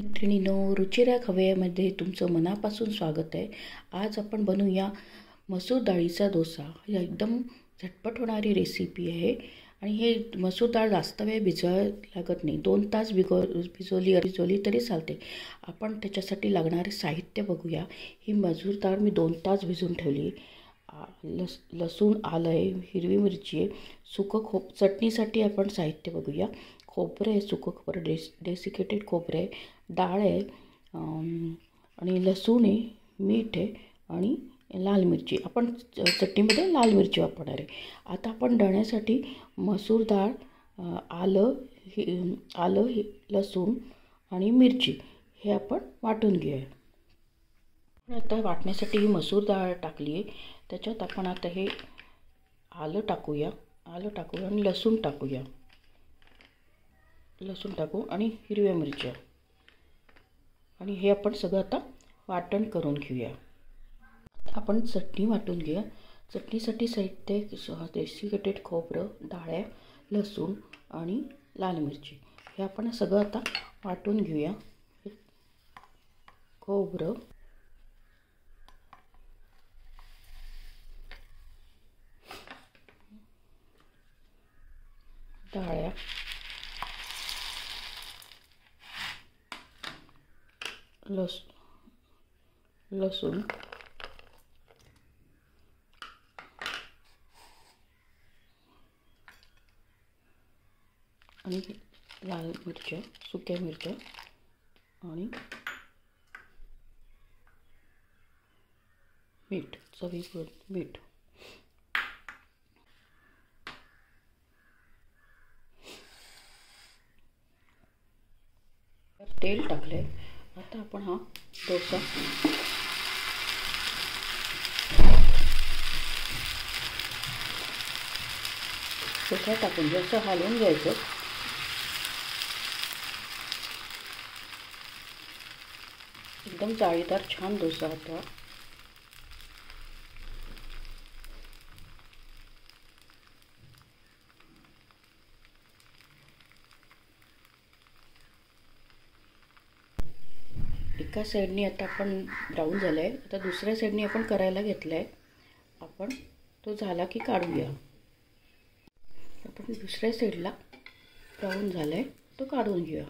मैत्रिणींनो, रुचिरा खवय्यामध्ये तुमचं मनापासून स्वागत आहे। आज आपण बनवूया मसूर डाळीचा डोसा। ही एकदम झटपट होणारी रेसिपी आहे आणि हे मसूर डाळ जास्त वेळ भिजवायला लागत नाही। 2 तास भिजवली तरी चालते। आपण त्याच्यासाठी लागणारे साहित्य बघूया। ही मसूर डाळ मी 2 तास भिजवून ठेवली। लसूण, आलं, हिरवी मिरची, चटणीसाठी आपण साहित्य बघूया। खोबरं आहे, सुकं खोबरं, डेसिकेटेड खोबरं आहे, डाळ आहे आणि लसूण आहे, मीठ आहे आणि लाल मिरची। आपण चटणीमध्ये लाल मिरची वापरणार आहे। आता आपण दळण्यासाठी मसूर डाळ, आलं, लसूण आणि मिरची हे आपण वाटून घेऊया। आता वाटण्यासाठी ही मसूर डाळ टाकली आहे। त्याच्यात आपण आता हे आलं टाकूया आणि लसूण टाकू आणि हिरव्या मिरच्या आणि हे आपण सगळं आता वाटण करून घेऊया। आपण चटणी वाटून घेऊया। चटणीसाठी साहित्य डेसिकेटेड खोबरं, डाळ, लसूण आणि लाल मिरची हे आपण सगळं आता वाटून घेऊया। खोबरं, डाळ, लसूण आणि लाल मिरच्या, सुक्या मिरच्या आणि मीठ, चवीपुरतं मीठ। तेल टाकले। आता आपण हा डोसा टाकून जसं हलवून घ्यायचं। एकदम जाळीदार छान डोसा होता। एका साईडने आता आपण ब्राऊन झालं आहे। आता दुसऱ्या साईडने आपण करायला घेतलं आहे। आपण तो झाला की काढूया। आपण दुसऱ्या साईडला ब्राऊन झालं आहे तो काढून घेऊया।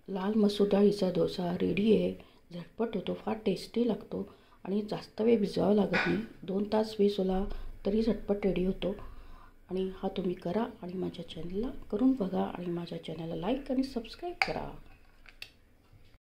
लाल मसूर डाळीचा डोसा रेडी आहे। झटपट होतो, फार टेस्टी लागतो आणि जास्त वेळ भिजवावा लागत नाही। 2 तास भिजवला तरी झटपट रेडी होतो आणि हा तुम्ही करा आणि माझ्या चॅनलला करून बघा आणि माझ्या चॅनलला लाईक आणि सबस्क्राईब करा।